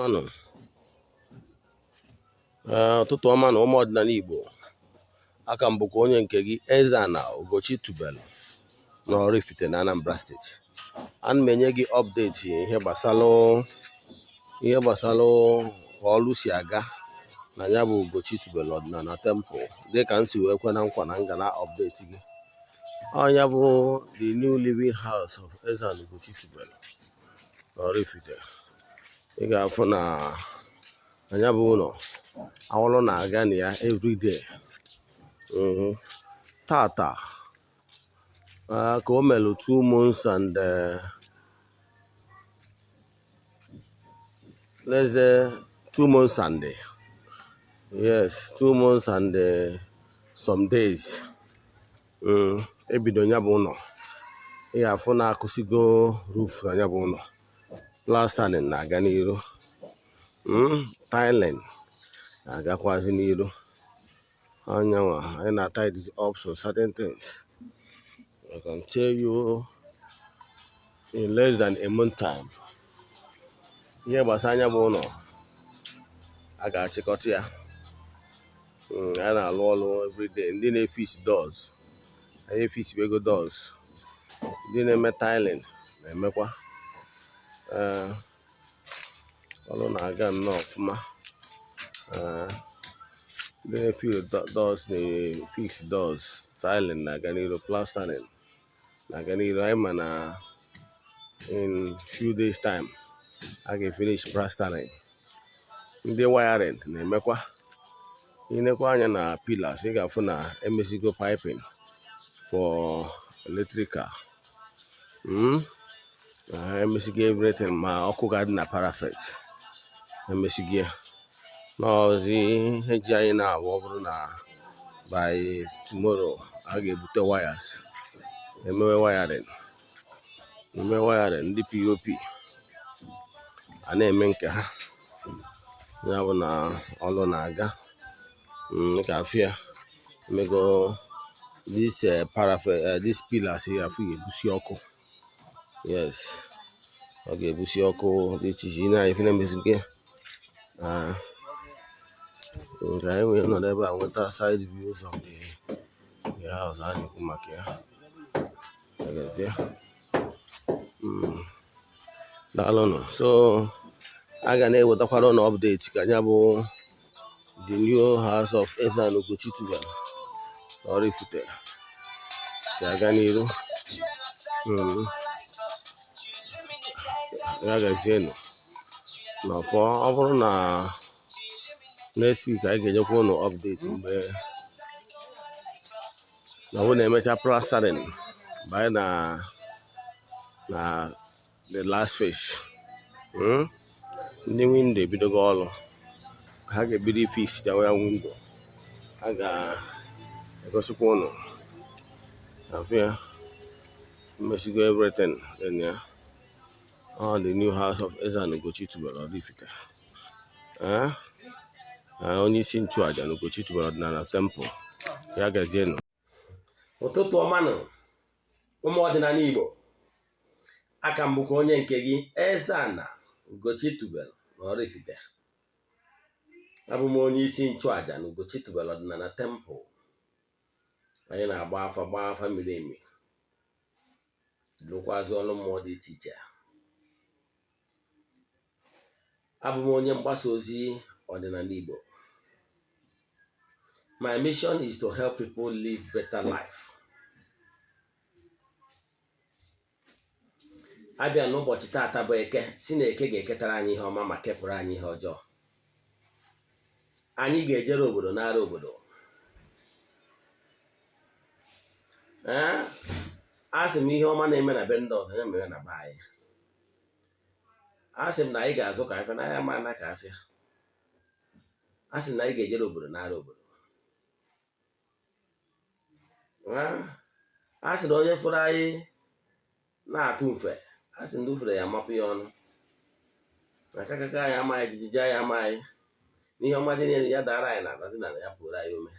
ọmanụ ụtụtụ ọma na ụmụ ọdịnala Igbo. Aka m bụkwa onye nke gị Eze-Ana Ugochi tubelu na oraifite na Anambra steeti. Ana m enye gị ọpdeti ihe gbasalụ ka ọlụ si aga na ya bụ Ugochi tubelu ọdịnala temple, dịka m si wee kwe na nkwa na nga na ọpdeti gị. Ọnya bụ the new living house of Eze-Ana Ugochi tubelu na oraifite. Ị ga-afụ na anya bụ ụlọ awụlụ na-aga na ya everyday. Tata ka o melụ 2 months and let's say 2 months and yes 2 months and some days ebido nya bụ ụlọ. Ị ga-afụ na akụsigo roof na nya bụ ụlọ, plastering na-aga n'iru, tiling na-agakwazi n'iru. Anyanwa anyị na-tidy up some certain things. I can tell you in less than a month time, ihe gbasara anya bụ ụlọ a ga-achịkọta ya. A na-alụ ọrụ everyday. Ndị na-efix doors, anyị efixbego doors. Ndị na-eme tiling na-emekwa. Ọrụ na-aga nnọọ ọfụma. Ndị na-efix doors na-efix doors, tiling na-aga n'iru, plastering na-aga n'iru. Anyị ma na in few days time a ga-finish plastering. Ndị wiring na-emekwa. Inekwa anya na pillars, ị ga-afụ na emesigo piping for electrical. Emesigo everything, ma ọkụ ga-adị na parapet emesigo ya. N'ọzi ihe ji anyị na-abụ ọ bụrụ na by tomorrow a ga-ebute wires, emewe wiring. Ndị POP a na-eme nke ha. Ya bụ na ọlụ na-aga. Ka afụ ya emego this parapet, this pillars ya afụ ga-ebusi ọkụ. Yes, ọ ga-ebusi ọkụ dị iche iche. Na ife na-emezigo ya. Nke anyị nwere nọ ebe a nweta side views of the house a na-ekwu maka ya. Daalụnụ. So a ga na-ewetakwara na update ka ya bụ the new house of Eze-Ana Ugochi tubelu na oraifite si aga n'iru. Ya gazienụ n'ọfọ. Ọ bụrụ na next week anyị ga-enyekwa ụnụ update mgbe na ọ na-emecha plastering banye na the last phase. Ndị windo ebidogo ọrụ. Ha ga-ebido ifix jawa ya windo. Ha ga-egosikwa ụnụ afia mmesigo everything in ya. All the new house of Eze-Ana Ugochi tubelu oraifite. Onye isi nchụaja na Ugochi tubelu ọdịnala temple. Ya gazienụ. Ụtụtụ ọma nụ ụmụ ọdịnala Igbo. Aka m bụkwa onye nke gị Eze-Ana Ugochi tubelu na oraifite. Abụ m onye isi nchụaja na Ugochi tubelu ọdịnala temple. Anyị na-agba afa miri emi, lụkwazị ọrụ mmụọ dị iche iche. Abụ m onye mgbasa ozi ọdịnala Igbo. My mission is to help people live better life. Abịa n'ụbọchị tata bụ Eke, si na Eke ga-eketara anyị ihe ọma ma kepụrụ anyị ihe ọjọọ. Anyị ga-ejere obodo nara obodo. Asị m ihe ọma na-eme na be ndị ọzọ ya mere na be anyị. Asị m na anyị ga-azụ ka afịa, na ya ma na ka afịa. Asị m na anyị ga-ejere obodo nara obodo. Asị na onye fụrụ anyị na-atụ mfe, asị ndị ufere ya amapụ ya ọnụ. Akakaka anyị amaghị, jijiji anyị amaghị. N'ihe ọma dị n'elu ya dara anyị n'ala, dị n'ala ya pụrụ anyị ume.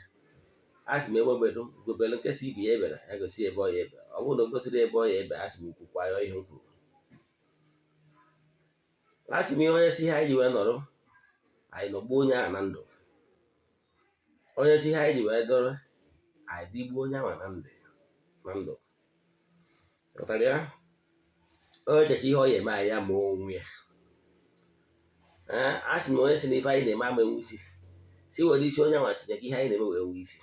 Asị m egbebelu gobelu nkesa ibi ya ebere, ya gosi ebe ọ ya ebe. Ọ bụrụ na o gosiri ebe ọ ya ebe, asị m kwukwa ya ihe m kwuru. Asị m ihe onye si ha ji wee nọrọ anyị nọgbuo onye ahụ na ndụ, onye si ha ji wee dọrọ anyị digbuo onye ahụ na ndụ. Ghọtara ya? Onye cheche ihe ọ ya eme anyị ya ma onwe ya. Asị m onye si na ife anyị na-eme ama enwe isi, si were isi onye ahụ tinye ka ihe anyị na-eme wee nwee isi.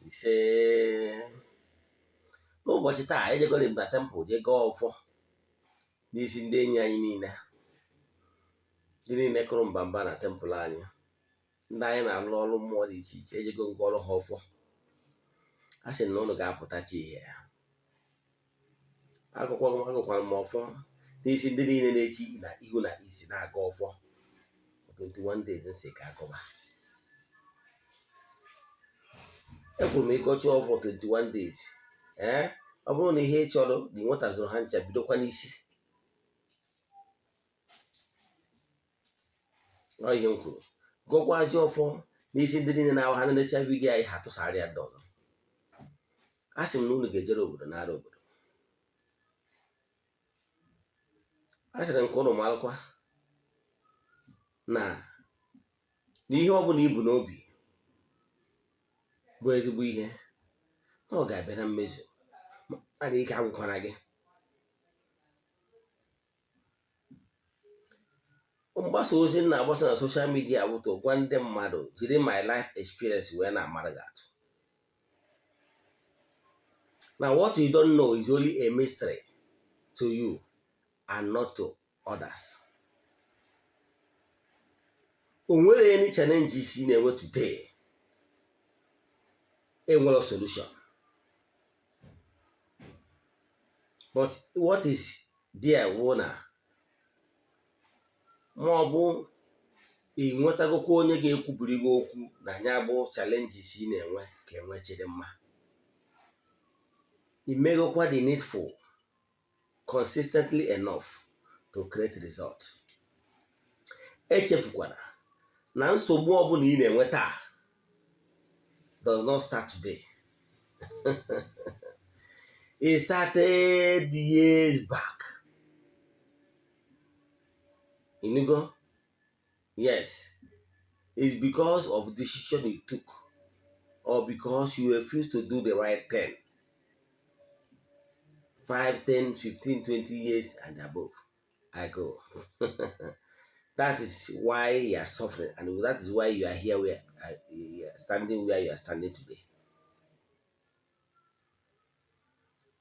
Ise n'ụbọchị taa ejegoro m na tempụl jee gaa ọfọ n'isi ndị enyi anyị niile, ndị niile kụrụ mbamba na tempụl anyị, ndị anyị na-alụ ọrụ mmụọ dị iche iche, ejego nke ọrụ ha ọfọ. A sị na ụnụ ga-apụta chi ihe ya. Agụkwara m ọfọ n'isi ndị niile na-echi na ihu na isi na-aga ọfọ 21 days nsị ka agụba. Ekwuru m ịkọchi ọfọ 21 days. Ọ bụrụ na ihe ị chọrọ dị nwetazụrụ ha ncha, bidokwa n'isi. Ọ ihe m kwuru. Gụkwazi ọfọ n'isi ndị niile na-awa ha na-echa vidiyo anyị ha tụsara ya ndị ọzọ. A sị m na unu ga-ejere obodo n'ara obodo. A sịrị nke ụnụ malụkwa na n'ihe ọ bụla ibu n'obi bụ ezigbo ihe, na ọ ga-abịa na mmezu, a ga-ike agwụkwara gị. Mgbasa ozi na-agbasa na soshal midia bụ to gwa ndị mmadụ jiri my life experience wee na-amara gị atụ. Now what you don't know is only a mystery to you and not to others. O nwere any challenge isi na-enwe today, enwere solution. But what is there wụ na ma ọ bụ ị nwetagokwa onye ga-ekwubiri gị okwu na ya bụ challenges ị na-enwe ka enwe chidimma. Imegokwa the needful consistently enough to create result. Echefukwara na nsogbu ọbụla ị na-enwe taa does not start today. It started years back. You know? Yes. It's because of the decision you took, or because you refused to do the right thing. 5, 10, 15, 20 years and above ago. That is why you are suffering, and that is why you are here where you are standing where you are standing today.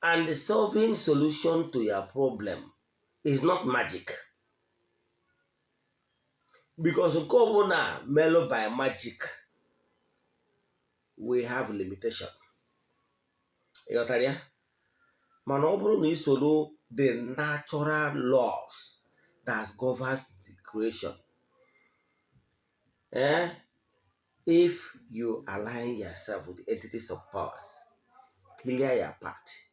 And the solving solution to your problem is not magic. Because governor mellow by magic, we have limitation. You got that? Man, is solo the natural laws that governs the creation. If you align yourself with the entities of powers, clear your path.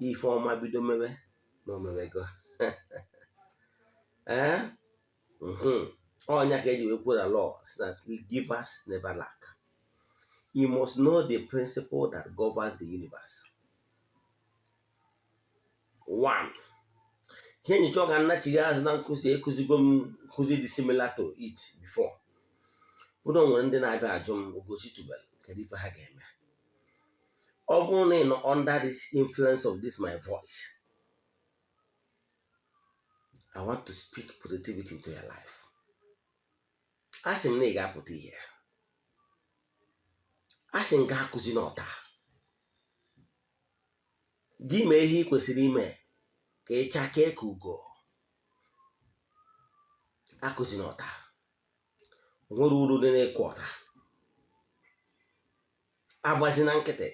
If all my bido mebe, no mebe go. All you put a law that givers never lack. You must know the principle that governs the universe. 1. Here you talk and not as na nkuzi dị similar to it before. We don't want ndị na-abịa ajụm Ugochi tubelu kedu ife ha ga-eme. Ọ bụrụ na ị nọ under this influence of this my voice, I want to speak positivity into your life. Asị m na ị ga-apụta ihe. Asị m ga-akụzi n'ọta. Gị mee ihe ị kwesịrị ime ka ị chakee ka ugo. Akụzi n'ọta. Nwere uru dị n'ịkụ ọta. Agbazi na nkịtị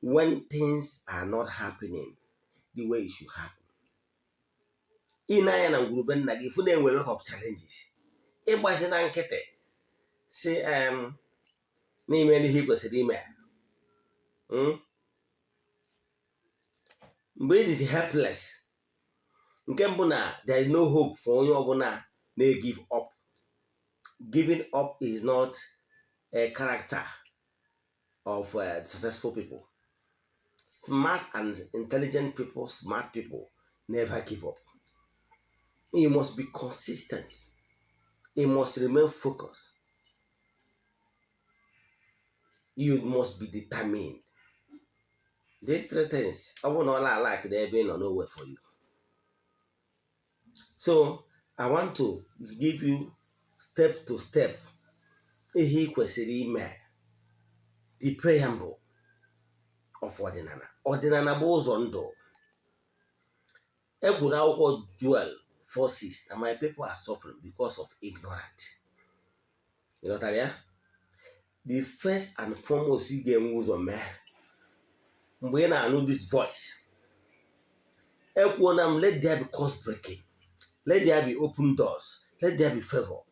when things are not happening the way it should happen. Ị na-anya na ngwurube nna gị ifu na-enwe lot of challenges. Ịgbazi na nkịtị si n'ime ihe ị kwesịrị ime. Mgbe ị dịzi helpless, nke mbụ na there is no hope for onye ọbụla na-give up. Giving up is not a character of successful people. Smart and intelligent people, smart people never give up. You must be consistent. You must remain focused. You must be determined. These three things, I will not like they're being on nowhere for you. So I want to give you step to step ihe ị kwesịrị ime, the preamble of Odinana. Odinana bụ ụzọ ndụ. Egwuru akwụkwọ Joel 4:6 and my people are suffering because of ignorance. You got that? The first and foremost ị ga-enwe ụzọ mee mgbe ị na-anụ this voice. Ekwuona m, let there be course breaking. Let there be open doors. Let there be favor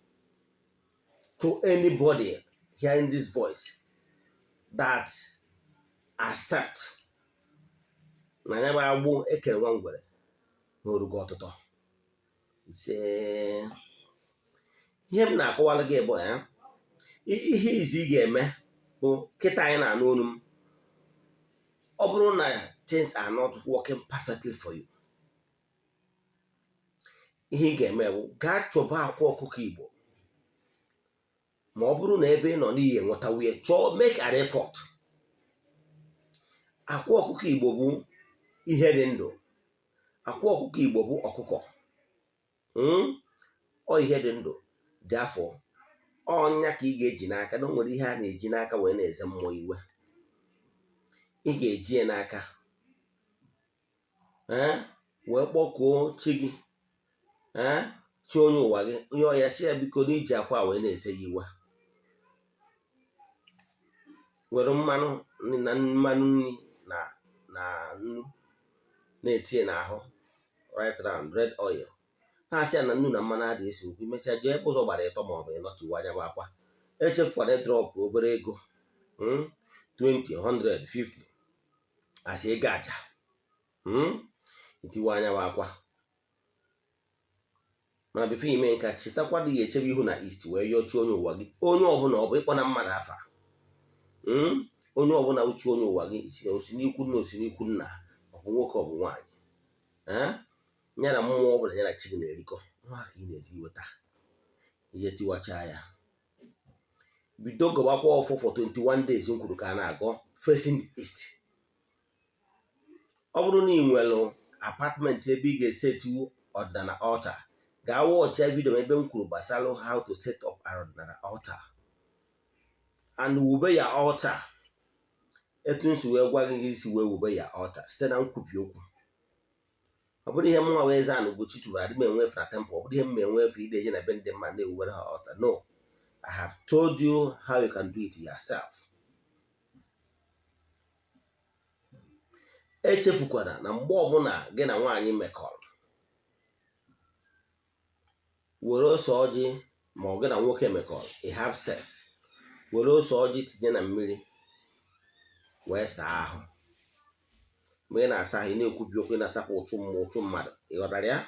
to anybody hearing this voice that accept na ya bụ agbụ ekere nwa ngwere n'orugo ọtụtụ. Ihe m na-akọwara gị bụ ihe izi ị ga-eme bụ kịta anyị na-anụ olu m. Ọ bụrụ na things are not working perfectly for you, ihe ị ga-eme bụ gaa chọba akwa ọkụkọ Igbo. Ma ọ bụrụ na ebe ị nọ n'ihi enweta nwunye, chọọ make an effort. Akwa ọkụkọ Igbo bụ ihe dị ndụ. Akwa ọkụkọ Igbo bụ ọkụkọ. Ọ ihe dị ndụ dị afọ. Ọnya ka ị ga-eji n'aka na o nwere ihe a na-eji n'aka wee na-eze mmụọ iwe. Ị ga-eji ya n'aka wee kpọkuo chi gị, chi onye ụwa gị, onye ọya si ya biko n'iji akwa wee na-eze ya iwe. Were mmanụ nri na nnu na-etinye n'ahụ, right round red oil. Ha asị ya na nnu na mmanụ adịghị esi okwu. Imesịa jee ebe ụzọ gbara ịtọ maọbụ ịnọchiwa anya bụ akwa. Echefukwana drọpụ obere ego 20, 100, 50 asị ego aja itiwe anya bụ akwa. Mana bifo ime nka, chetakwa dị ya echebe ihu na east wee yọchi onye ụwa gị. Onye ọbụla ọ bụ ịkpọ na mmadụ afa, onye ọbụla uche onye ụwa gị si osin'ikwu nna osin'ikwu nna, ọ bụ nwoke ọ bụ nwaanyị, ya na mmụọ ọbụla ya na chi gị na-erikọ, nwa ka ị na-ezi iweta ihe tiwacha ya. Bido gọbakwa ọfọ for 21 days m kwuru ka a na-agọ facing east. Ọ bụrụ na ị nwere apartment ebe ị ga-esetiwu ọdịnala altar, gaa wọchịa vidio ebe m kwuru gbasara how to set up an ọdịnala altar and wube ya altar. Etu nsi wee gwa gị isi wee wube ya altar site na nkwubi okwu. Ọ bụrụ ihe mụnwa wee Eze-Ana Ugochi tụrụ adị m enwefu na temple. Ọ bụrụ ihe m enwefu ide eje na be ndị mmadụ na-ewubere ha altar. No, I have told you how you can do it yourself. Echefukwana na mgbe ọbụla gị na nwaanyị mekọrọ, were ose ọjị, ma ọ gị na nwoke mekọrọ, you have sex, were ose ọjị tinye na mmiri wee saa ahụ. Mgbe ị na-asa ahụ, ị na-ekwubi okwu, ị na-asapụ ụchụ mmadụ. Ị ghọtara ya?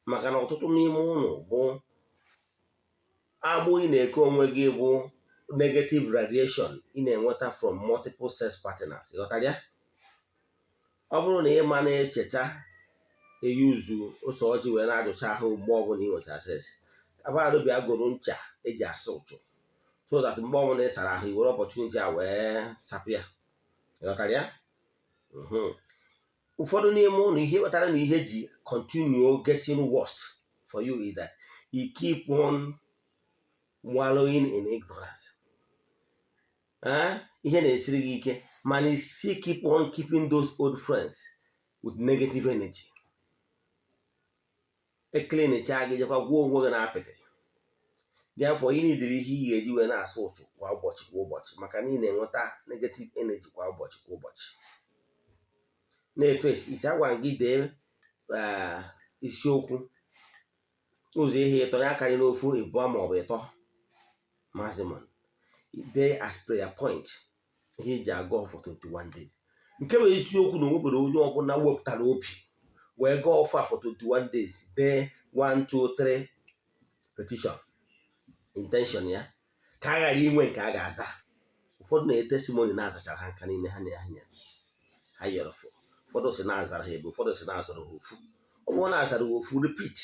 Maka na ọtụtụ n'ime ụlọ bụ agbụ ị na-eke onwe gị bụ negative radiation ị na-enweta from multiple sex partners. Ị ghọtara ya? Ọ bụrụ na ị ma na-echeta eyuzu ose ọjị wee na-ajụcha ahụ mgbe ọbụla ị nwetara sex, abadobịa goro ncha eji asa ụchụ, so that mgbe ọbụla ị sara ahụ, i were opportunity a wee sapụ ya. Ị ghọtara ya? Ụfọdụ n'ime ụlọ ihe kpatara na ihe ji continue getting worst for you is that you keep on wallowing in ignorance. Ihe na-esiri gị ike, mana isi keep on keeping those old friends with negative energy. Eklenecha gị jekwa gwuo onwe gị na apịtị. Therefore, ị nidiri ihe ị ga-eji wee na-asa ụchụ kwa ụbọchị maka na ị na-enweta negative energy kwa ụbọchị. Na-efesi isi agwa gị dee isiokwu ụzọ ihe ịtọ ya karị n'ofu ịbụọ maọbụ ịtọ maximum. Dee as prayer point ihe iji agọ for 21 days. Nke bụ isiokwu na onwebere onye ọbụla wepụtara obi wee gọọ ọfụ for 21 days. Dee 1, 2, 3 petition intention ya, ka a ghara inwe nke a ga-aza. Ụfọdụ na-testimony na-azachara ha nka niile ha ha yọrọ. Ụfọdụ si na-azara ha ebe, ụfọdụ si na-azara ha ofu. Ọ bụrụ na-azara ha ofu, repeat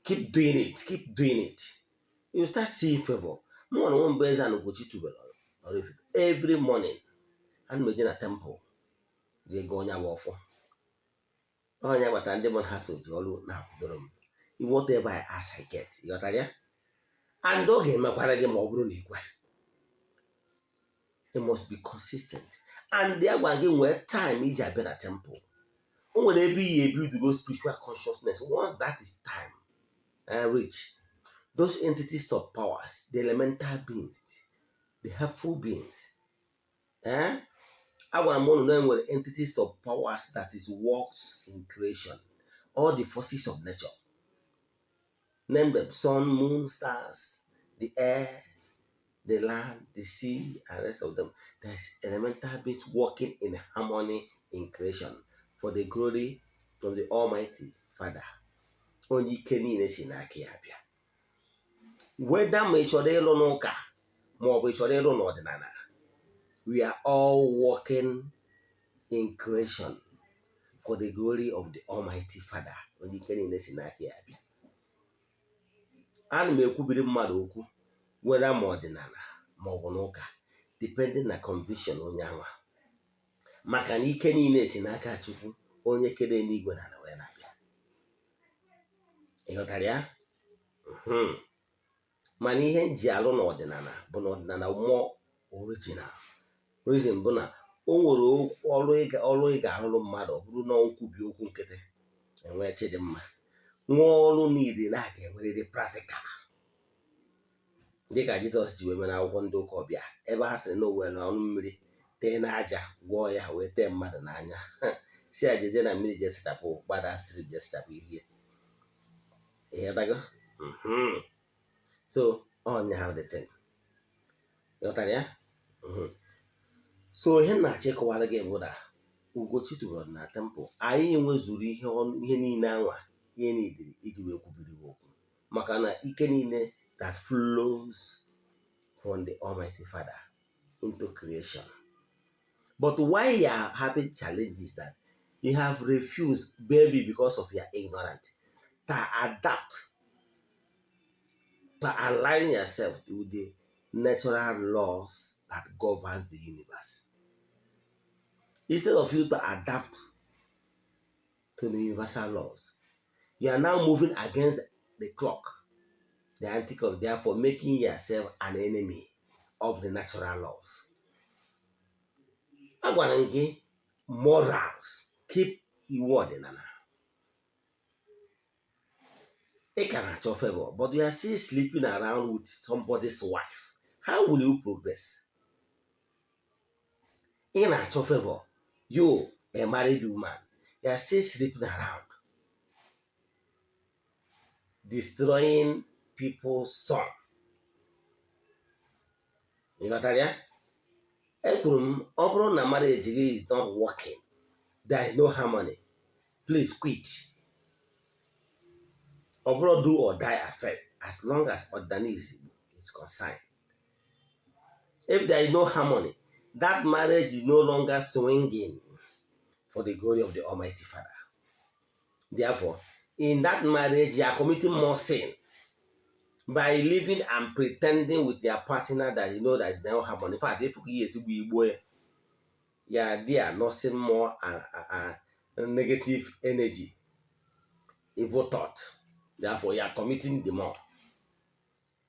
Keep doing it. Keep doing it. You start seeing favor. More than one Eze-Ana Ugochi tubelu. Every morning, and we na temple. They go on your waffle. Oh, yeah, but I'm the one has to all now. Whatever I ask, I get. You got that? And don't get my paradigm of Bruni. It must be consistent. And they are going to work time is a better temple. When they be able to go spiritual consciousness, once that is time reach, those entities of powers, the elemental beings, the helpful beings, I want to know what entities of powers that is works in creation, all the forces of nature. Name them: sun, moon, stars, the air, the land, the sea, and the rest of them. There's elemental beings working in harmony in creation for the glory of the Almighty Father. Onye ike niile si n'aka ya bịa. Whether ma ị chọrọ ịlụ n'ụka ma ọ bụ ị chọrọ ịlụ n'ọdịnala, we are all working in creation for the glory of the Almighty Father. Onye ike niile si n'aka ya bịa. Ana m ekwubiri mmadụ okwu whether ma ọdịnala ma ọ bụ n'ụka, depending na conviction onye anwa. Maka na ike niile si n'aka Chukwu, onye kere n'igwe na ala wee na-abịa. Ị ghọtara ya? Mana ihe nji alụ n'ọdịnala bụ na ọdịnala mmụọ original. Reason bụ na o nwere ọrụ ị ga-alụrụ mmadụ, ọ bụrụ na nkwubi okwu nkịtị enwee Chidimma. Nwa ọrụ niile na ga-enwerịrị practical. Dịka Jizọs ji wee mere akwụkwọ ndị ụka ọbịa, ebe ha sịrị na o were ọnụ mmiri tee n'aja gwọọ ya wee tee mmadụ n'anya si ya jezie na mmiri je sachapụ gbada siri je sachapụ ihe. Ihe dago? So on how the thing. Ghọtara ya? So ihe na-achọ ịkọwara gị bụ na Ugochi tubelu na temple, anyị enwezuru ihe niile anwa ihe niile iji wee kwubiri okwu, maka na ike niile that flows from the Almighty Father into creation. But why you are having challenges that you have refused, maybe because of your ignorance, to adapt, to align yourself to the natural laws that governs the universe. Instead of you to adapt to the universal laws, you are now moving against the clock, the anti-clock, therefore making yourself an enemy of the natural laws. Agwara m gị, morals, keep iwu ọdịnala. Ị ka na-achọ favor, but you are still sleeping around with somebody's wife. How will you progress? Ị na-achọ favor, you, a married woman, you are still sleeping around, destroying people's son. You got that? Yeah? Ekwuru m, ọ bụrụ na marriage gị is not working, there is no harmony, please quit. Ọ bụrụ do or die affair, as long as Odinana is concerned. If there is no harmony, that marriage is no longer swinging for the glory of the Almighty Father. Therefore, in that marriage, you are committing more sin by living and pretending with your partner that you know that they don't have money. In fact, if they are nursing more negative energy, evil thought. Therefore, you are committing the more.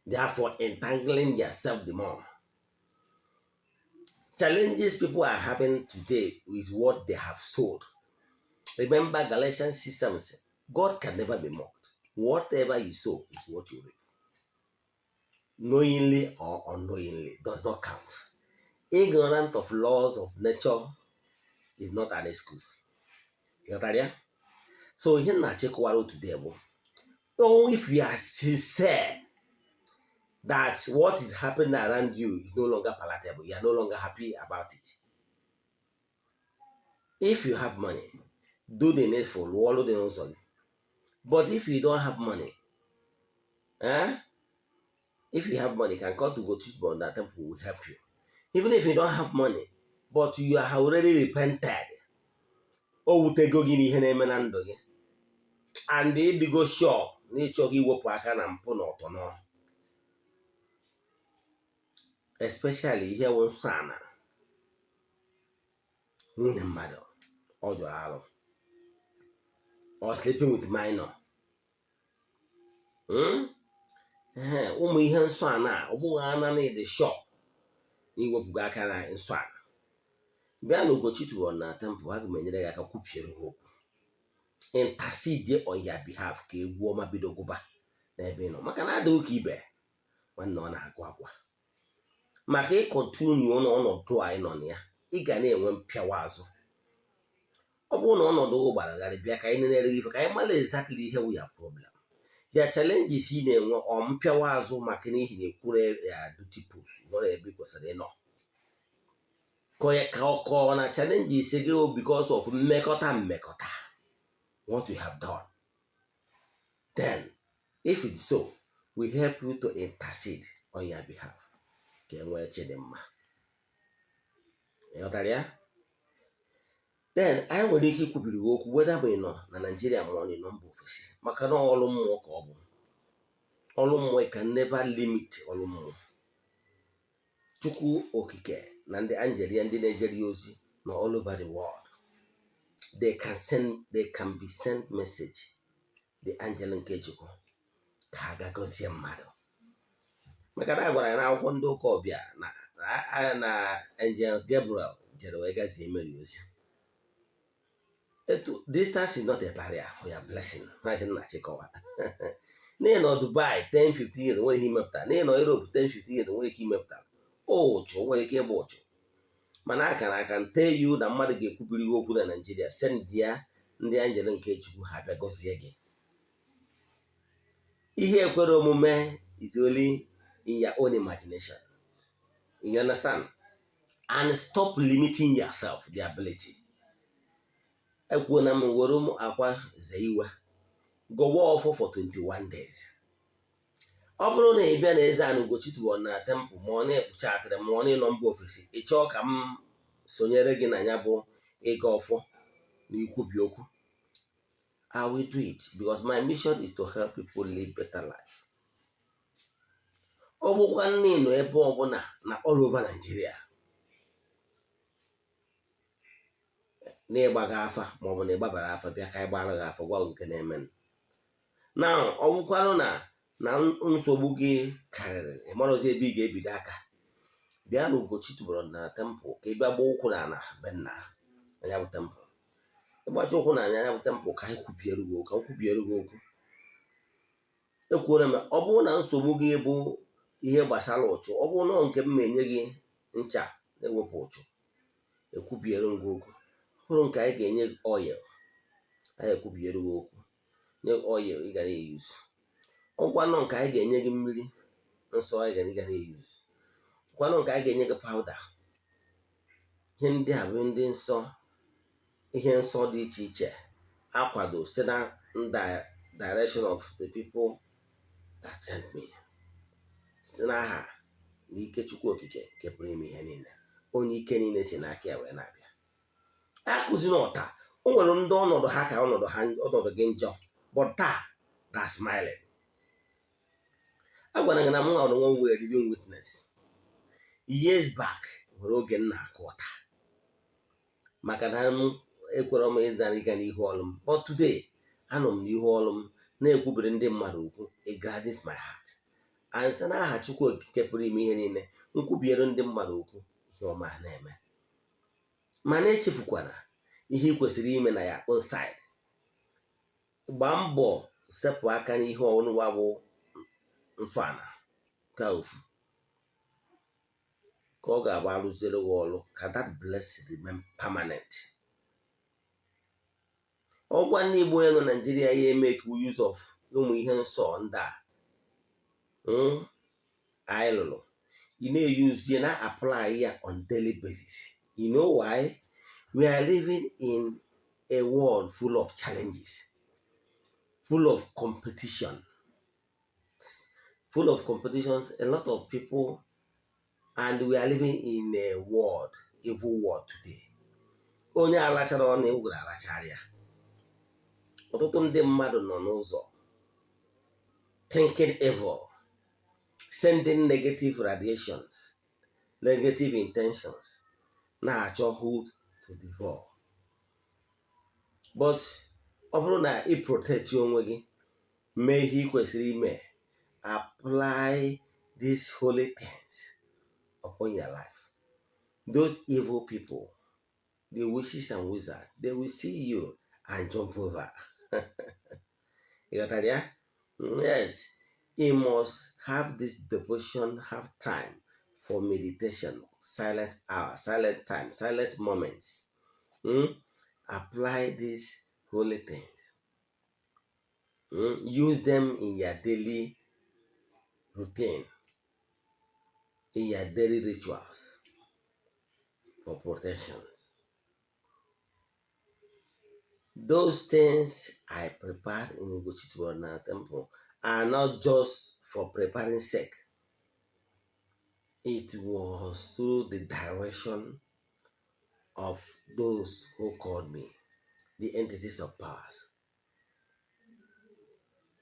Therefore, entangling yourself the more. Challenges people are having today is what they have sold. Remember Galatians 6:7 says, God can never be mocked. Whatever you sow is what you reap. Knowingly or unknowingly does not count. Ignorant of laws of nature is not an excuse. You got that? So here na check what today. Oh, if you are sincere that what is happening around you is no longer palatable, you are no longer happy about it. If you have money, do the needful, wallow the nonsense. But if you don't have money, if you have money, you can come to go to Bond, that temple will help you. Even if you don't have money, but you have already repented, and they go sure n'ịchọghị iwepụ aka na mpụ na ọtọnọ, especially ihe wụ nsọ ana nwunye mmadụ ọ jọrọ arụ, or sleeping with minor. Ụmụ ihe nsọ ana ọ bụghị ana na ịdị shop na iwepụgo aka na nsọ ana. Bịa na Ugochi tụrụ na temple, ha ga-enyere gị aka kwupiere ha okwu, intercede on your behalf ka egwu ọma bido gụba n'ebe ị nọ, maka na adịghị ka ibe nwanne ọ na-agụ akwa. Maka ịkọntinu n'ọnọdụ anyị nọ na ya, ị ga na-enwe mpịawa azụ. Ọ bụrụ na ọnọdụ gbaragharị, bịa ka anyị nenere ife ka anyị mara exactly ihe wụ ya problem. Ya challenges ị na-enwe ọ mpịawa azụ maka n'ihi na ekwuru ya duty post nọrọ ebe ị kwesịrị ịnọ, ka ọ na challenges gị because of mmekọta what we have done. Then if it's so, we help you to intercede on your behalf ka enwee chidimma. Ịghọtara ya? Then anyị nwere ike ikwubiri gị okwu whether ma ị nọ na Nigeria ma ọ nọ mba ofesi, maka na ọrụ mmụọ ka ọ bụ. Ọrụ mmụọ can never limit ọrụ mmụọ. Chukwu okike na ndị angel ya ndị na-ejere ya ozi nọ all over the world. They can be sent message, the angel nke Chukwu, ka ha ga gọzie mmadụ. Maka na a gwara ya n'akwụkwọ ndị ụka ọbịa na angel Gabriel jere wee gazie Mary ozi. Distance is not a barrier for your blessing. N'ihi na Dubai 10-15 years nwere ike imepụta, n'ihi na Europe 10-15 years nwere ike imepụta ụchụ, nwere ike ịgba ụchụ. Mana aka tell you na mmadụ ga-ekwubiri okwu na Nigeria, send ya ndị angel nke Chukwu ha bịa gọzie gị. Ihe ekwere omume is only in your own imagination. You understand? And stop limiting yourself, the ability. Ekwuo na m were ụmụ akwa zeiwe gowa ọfọ for 21 days. Ọ bụrụ na ị bịa na Eze-Ana Ugochi tụọ na temple ma ọ na-ekpucha akịrị ma ọ na-ịnọ mba ofesi, ị chọọ ka m sonyere gị na ya bụ ịga ọfọ na ikwubi okwu, I will do it because my mission is to help people live better life. Ọ bụkwa nne nọ ebe ọbụla na all over Nigeria na ịgbaga afa maọbụ na ịgbabara afa, bịa ka anyị gbara gị afa gwa nke na-eme. Na ọ bụkwanụ na nsogbu gị karịrị, ị marụzi ebe ị ga-ebido aka, bịa na Ugochi tụbọrọ na temple ka ị bịa gba ụkwụ na ana be nna anya bụ temple. Ịgbacha ụkwụ na anya bụ temple ka anyị kwubiere gị okwu. Ekwuola m, ọ bụrụ na nsogbu gị bụ ihe gbasara ụchụ, ọ bụrụ na nke m enye gị ncha na-ewepụ ụchụ, ekwubiere gị okwu. Ọ bụrụ nke anyị ga-enye gị oil, anyị ekwubiere gị okwu. Nye oil ị gara eyuzu. Ọgwanụ nke anyị ga-enye gị mmiri nsọ anyị gara eyuzu. Ọgwanụ nke anyị ga-enye gị powder. Ihe ndị a bụ ndị nsọ, ihe nsọ dị iche iche akwado site na direction of the people that sent me, site n'aha na ike Chukwu okike nke pụrụ ime ihe niile, onye ike niile si n'aka ya wee na-abịa. Akụzi n'ọta, o nwere ndị ọnọdụ ha ka ọnọdụ gị njọ, but taa that's smiling. A gwara gị na m nwa nwe were living witness years back, nwere oge m na-akụ ọta maka na m ekwere m ịga n'ihu ọrụ m, but today anọ m n'ihu ọrụ m na-ekwubiri ndị mmadụ okwu. It gladdens my heart. And site n'aha Chukwu okike pụrụ ime ihe niile, nkwubiere ndị mmadụ okwu ihe ọma na-eme. Mana echefukwana ihe ị kwesịrị ime na ya own side. Gbaa mbọ sepụ aka n'ihe ọnụwa bụ nsọ ana ka ofu, ka ọ ga-agba arụziere gị ọrụ, ka that blessing remain permanent. Ọgwa ndị Igbo ya nọ Nigeria ya make use of ụmụ ihe nsọ ndị a anyị lụrụ, you na-use ya na apply ya on daily basis. You know why? We are living in a world full of challenges, full of competition, a lot of people, and we are living in a world, evil world today. Onye alachara ọnụ egwuru alachara ya. Ọtụtụ ndị mmadụ nọ n'ụzọ thinking evil, sending negative radiations, negative intentions, na-achọ who to devour. But ọ bụrụ na ị protect onwe gị, mee ihe ị kwesịrị ime, apply these holy things upon your life. Those evil people, the witches and wizards, they will see you and jump over. You got that, yeah? Yes. You must have this devotion, have time for meditation, silent hour, silent time, silent moments. Apply these holy things. Use them in your daily routine, in your daily rituals for protections. Those things I prepared in Ugochi temple are not just for preparing sake. It was through the direction of those who called me, the entities of powers.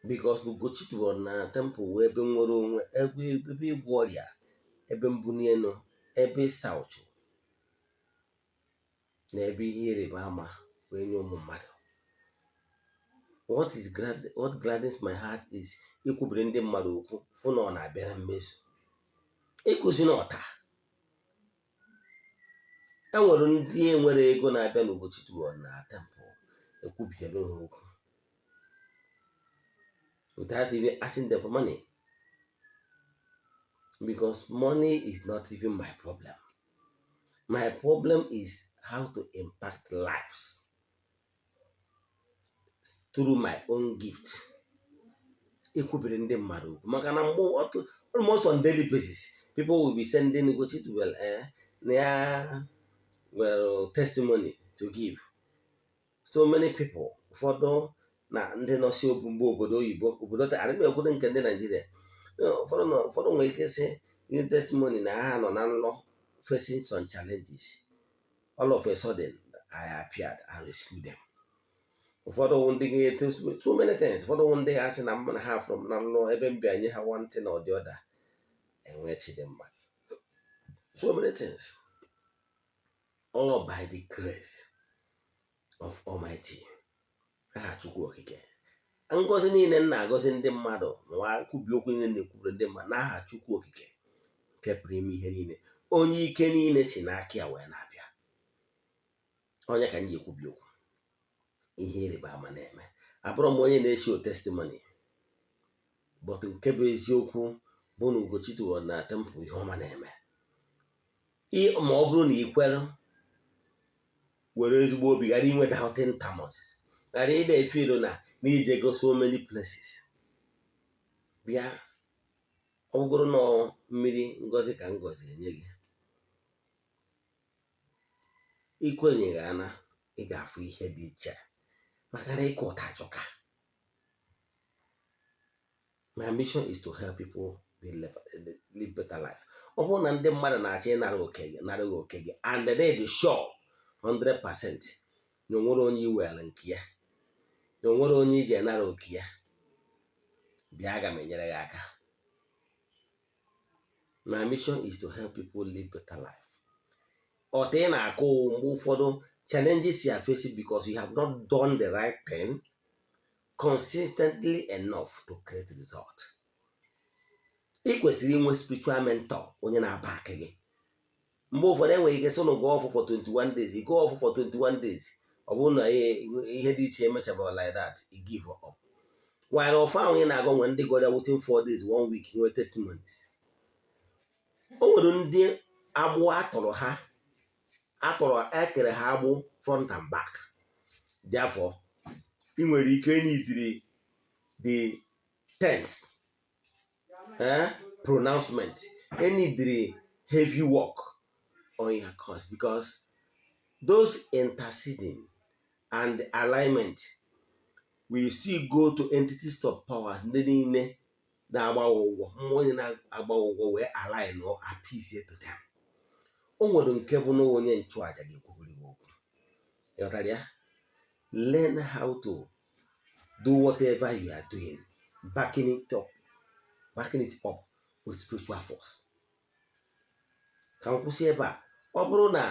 Because Ugochi temple wee ebe nwere onwe, ebe ịgwọ ọrịa, ebe mbuni elu, ebe ịsa ụchụ, na ebe ihe ịrịba ama wee nye ụmụ mmadụ. What gladdens my heart is ikwubiri ndị mmadụ okwu fụ na ọ na-abịara mmezu. Ịkụzi na ọta. Enwere ndị enwere ego na-abịa n'Ugochi temple ekwubiere ha okwu without even asking them for money. Because money is not even my problem. My problem is how to impact lives through my own gift. Ekwubiri ndị mmadụ okwu maka na mgbe almost on daily basis people will be sending Ugochi testimony to give. So many people, ụfọdụ na ndị nọsi mgbe obodo oyibo, obodo adịghị obodo nke ndị Nigeria, ụfọdụ nwere ike sị ihe testimony na ha nọ na nlọ facing some challenges. All of a sudden, I appeared and rescued them. Ụfọdụ ndị ga-ete so many things. Ụfọdụ ndị ga-asị na mma na ha from na nlọ ebe mbịanye ha one thing or the other. Enwechi them mma. So many things. All by the grace of Almighty. Aha Chukwu Okike. Ngozi niile na-agọzi ndị mmadụ nwa kwubi okwu niile na-ekwubiri ndị mmadụ n'aha Chukwu Okike nke pụrụ ime ihe niile. Onye ike niile si n'aka ya wee na-abịa. Onye ka anyị ekwubi okwu. Ihe ịrịba ama na-eme. Abụrụ m onye na-eshi o testimony. But nke bụ eziokwu bụ na Ugochi temple ihe ọma na-eme. Ma ọ bụrụ na ị kwere were ezigbo obi ghara inwe doubting Thomas, ghara ịda efiro na ije go so many places. Bịa ọ bụrụ na mmiri ngozi ka ngozi enye gị, ikwenyeghị ana ị ga-afụ ihe dị iche maka na ịkụ ụta achọka. My mission is to help people live better life. Ọ bụrụ na ndị mmadụ na-achọ ịnara oke gị and they dey sure 100% na onwere onye iwere nke ya, na onwere onye iji enara oke ya, bịa aga m enyere gị aka. My mission is to help people live better life. Ọta ị na-akụ mgbe ụfọdụ challenges you are facing because you have not done the right thing consistently enough to create result. Ị kwesịrị inwe spiritual mentor onye na-aba aka gị. Mgbe ụfọdụ enwere ike sị na go off for 21 days, you go off for 21 days. Ọ bụrụ na ihe dị iche emechabụ like that, you give up. While ọfọ ahụ ị na-agụ nwere ndị goda within 4 days, 1 week, nwee testimonies. O nwere ndị agbụ ekere ha agbụ front and back. Therefore, ị nwere ike need the tense pronouncement, need the heavy work on your cause, because those interceding and alignment will still go to entities of powers ndị niile na-agba ụgwọ, onye na-agba ụgwọ wee align or appease to them. O nwere nke bụ na onye nchụaja ga-ekwubiri okwu. Ịghọtara ya? Learn how to do whatever you are doing, backing it up backing it up with spiritual force. Ka m kwụsị ebe a. Ọ bụrụ na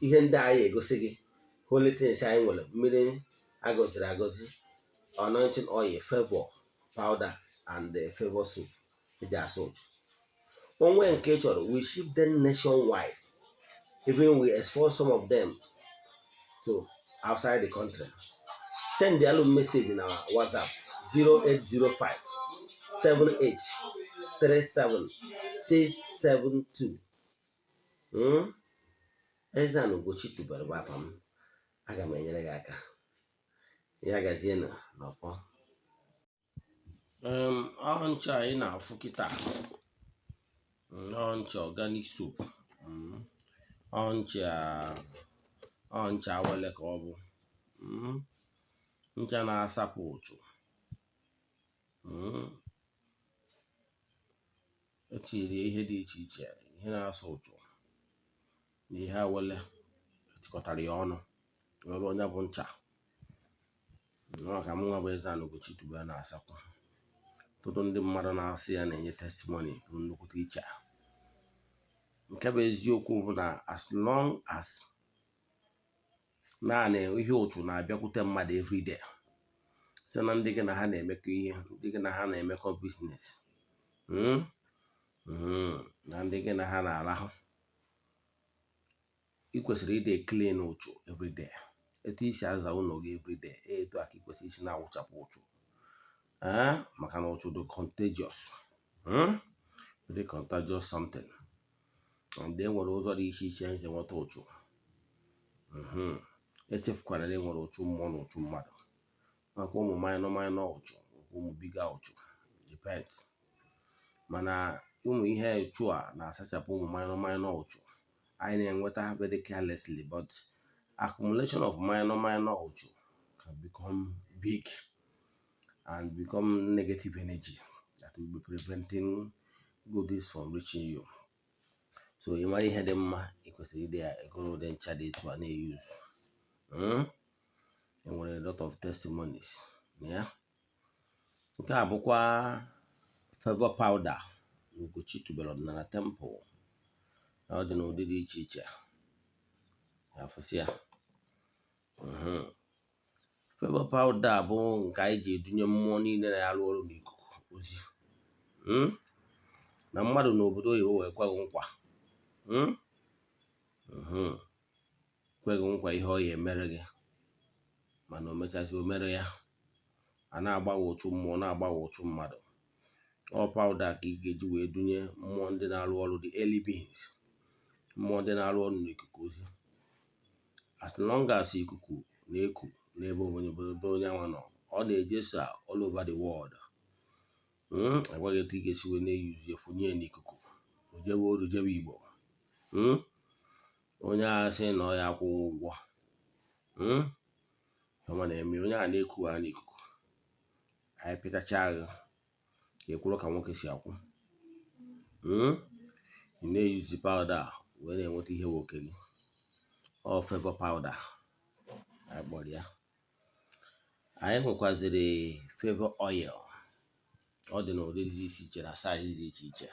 ihe ndị anyị egosi gị holy things anyị nwere, mmiri agọziri agọzi, anointing oil, favor powder and favor soap eji asa ụchụ. Onwe nke chọrọ, we ship them nationwide, even we export some of them to outside the country. Send the message in our WhatsApp 0805 7837 672. Eze-Ana Ugochi tubelu bụ afa m. Aga m enyere gị aka. Ya gazie n'ọfọ. Ncha anyị na-afụ kịta, ncha organic soap, ncha awele ka ọ bụ, ncha na-asapụ ụchụ, etinyere ihe dị iche iche, ihe na-asa ụchụ na ihe awele, etikọtara ya ọnụ were onye bụ ncha. Ka m nwa bụ Eze-Ana Ugochi tubelu na-asakwa. Ọtụtụ ndị mmadụ na-asị ya na-enye testimony pụrụ nnukwute iche. Nke bụ eziokwu bụ na as long as naanị ihe ụchụ na-abịakwute mmadụ everyday, site na ndị gị na ha na-emekọ ihe, ndị gị na ha na-emekọ business, na ndị gị na ha na-arahụ, ị kwesịrị ịdị clean ụchụ everyday. Etu isi aza ụlọ gị everyday, etu a ka ị kwesịrị isi na-awụchapụ ụchụ. Maka na ụchụ dị contagious, dị contagious something. And enwere ụzọ dị iche iche eji enweta ụchụ. Echefukwara na enwere ụchụ mmụọ na ụchụ mmadụ. Maka ụmụ minor ụchụ, ụmụ biga ụchụ, depends. Mana ụmụ ihe ụchụ a na-asachapụ ụmụ minor ụchụ anyị na-enweta very carelessly, but accumulation of minor ụchụ can become big and become negative energy that will be preventing goodies from reaching you. So ị mara ihe dị mma, ị kwesịrị ịdị egoro ụdị ncha dị etu a na-eyuzu. Enwere a lot of testimonies. Nke a bụkwa favor powder Ugochi tubelu Odinana temple. Ọ dị n'ụdị dị iche iche. Afụsị ya. Favor powder bụ nke anyị ji edunye mmụọ niile na-arụ ọrụ n'ikuku ozi. Na mmadụ n'obodo oyibo wee kweghị nkwa. Kweghị nkwa ihe ọ ya emere gị, mana o mechazi o mere ya. A na-agbawa ụchụ mmụọ, na-agbawa ụchụ mmadụ. Ọ powder ka ị ga-eji wee dunye mmụọ ndị na-arụ ọrụ, the early beings, mmụọ ndị na-arụ ọrụ n'ikuku ozi. As long as ikuku na-eku n'ebe onye anwa nọ, ọ na-ejesa all over the world. Agwaghị etu ị ga-esi wee na-eyuzu efunye n'ikuku, ojebe oru jebe Igbo. Onye a sị na ọ ya akwụghị ụgwọ, ọma na-eme onye a na-eku ha n'ikuku. Anyị pịtacha agha ka ekwuru ka nwoke si akwụ. Ị na-eyuzi powder wee na-enweta ihe nwoke gị. Ọ favor powder anyị kpọrọ ya. Anyị nwekwaziri favor oil. Ọ dị n'ụdị dị iche iche na size dị iche iche.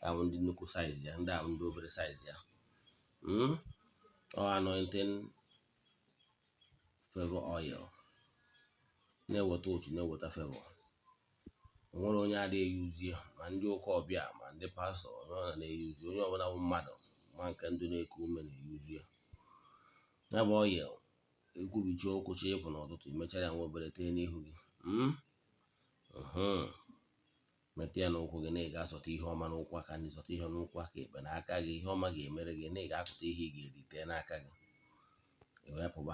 Ahụ ndị nnukwu size ya, ndị ahụ ndị obere size ya. Ọ anointing favor oil na-eweta ụchụ, na-eweta favor. O nwere onye adịghị eyuzi ya, ma ndị ụka ọbịa ma ndị pastọ na-eyuzi. Onye ọbụla bụ mmadụ ma nke ndụ na-eku ume na-eyuzi ya. Ya bụ oil, ekwubicha okwuchi ịpụ n'ụtụtụ, imechara ya nwa obere tee n'ihu gị. Mete ya n'ụkwụ gị, na ị ga-asọta ihe ọma n'ụkwụ aka, ndị sọta ihe n'ụkwụ aka ekpe n'aka gị, ihe ọma ga-emere gị, na ị ga-akụta ihe ị ga-erite n'aka gị. Ewepụba.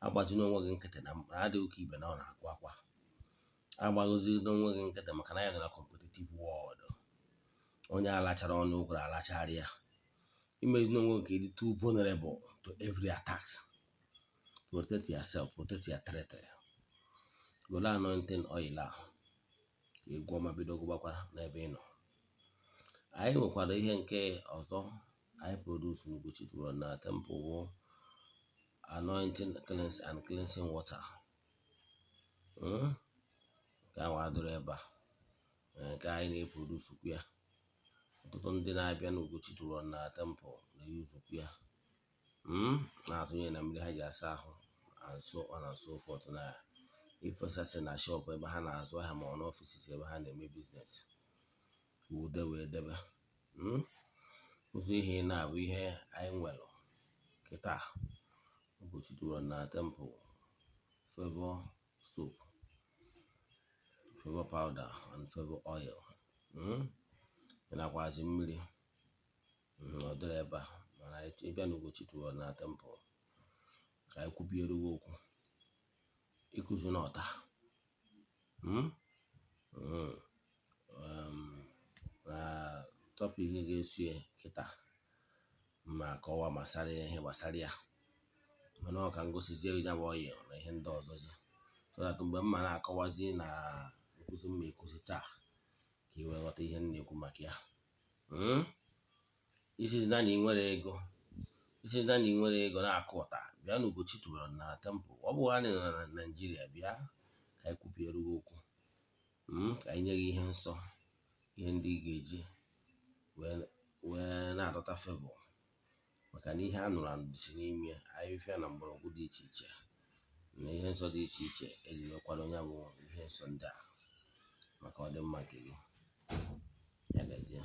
Agbazina onwe gị nkịtị na adịghị ka ibe na ọ na-akwa akwa. Agbazina onwe gị nkịtị maka na ya nọ na competitive world. Onye alachara ọnụ ụkwụ alachara ya. Imezina onwe gị dị too vulnerable to every attack. Protect yourself, protect your territory. Golo anointing oil ahụ ka egwu ọma bido gụbakwara n'ebe ị nọ. Anyị nwekwara ihe nke ọzọ anyị produce n'Ugochi tubelu Odinana temple bụ anointing and cleansing water. Nke ahụ adịrị ebe a. nke anyị na-eprodusukwu ya. Ọtụtụ ndị na-abịa n'Ugochi tụrụ na temple na-eyuzukwu ya, na-atụnye na mmiri ha ji asa ahụ and so on and so forth, na ifesasị na shop ebe ha na-azụ ahịa ma ọ n'ọfisis ebe ha na-eme biznes ude wee debe. Ụzọ ihe na-abụ ihe anyị nwere kịta Ugochi tụrụ na temple favor soap, favor powder and favor oil, nakwazi mmiri ọ dịrị ebe a. Mana ịbịa n'Ugochi tụrụ na temple ka anyị kwubiere gị okwu ịkụzi n'ọta. Na topic ga-esie kịta ma kọwaa gbasara ihe gbasara ya, mana ọ ka ngosizie ya bụ oil na ihe ndị ọzọzi, so that mgbe mma na-akọwazi na nkụzi mma ekuzi taa ka i wee ghọta ihe m na-ekwu maka ya. Isizi na ị nwere ego na-akụ ụta, bịa n'Ugochi tụrụ na temple. Ọ bụghị anyị nọ na Naịjirịa, bịa ka anyị kwubiere gị okwu, ka anyị nye gị ihe nsọ, ihe ndị ị ga-eji wee na-adọta favor, maka na ihe a nụrụ anụ dịchi n'ime ahịhịa na mgbọrọgwụ dị iche iche na ihe nsọ dị iche iche eji wekwara onye bụ ihe nsọ ndị a maka ọdịmma nke gị. Ya gazie.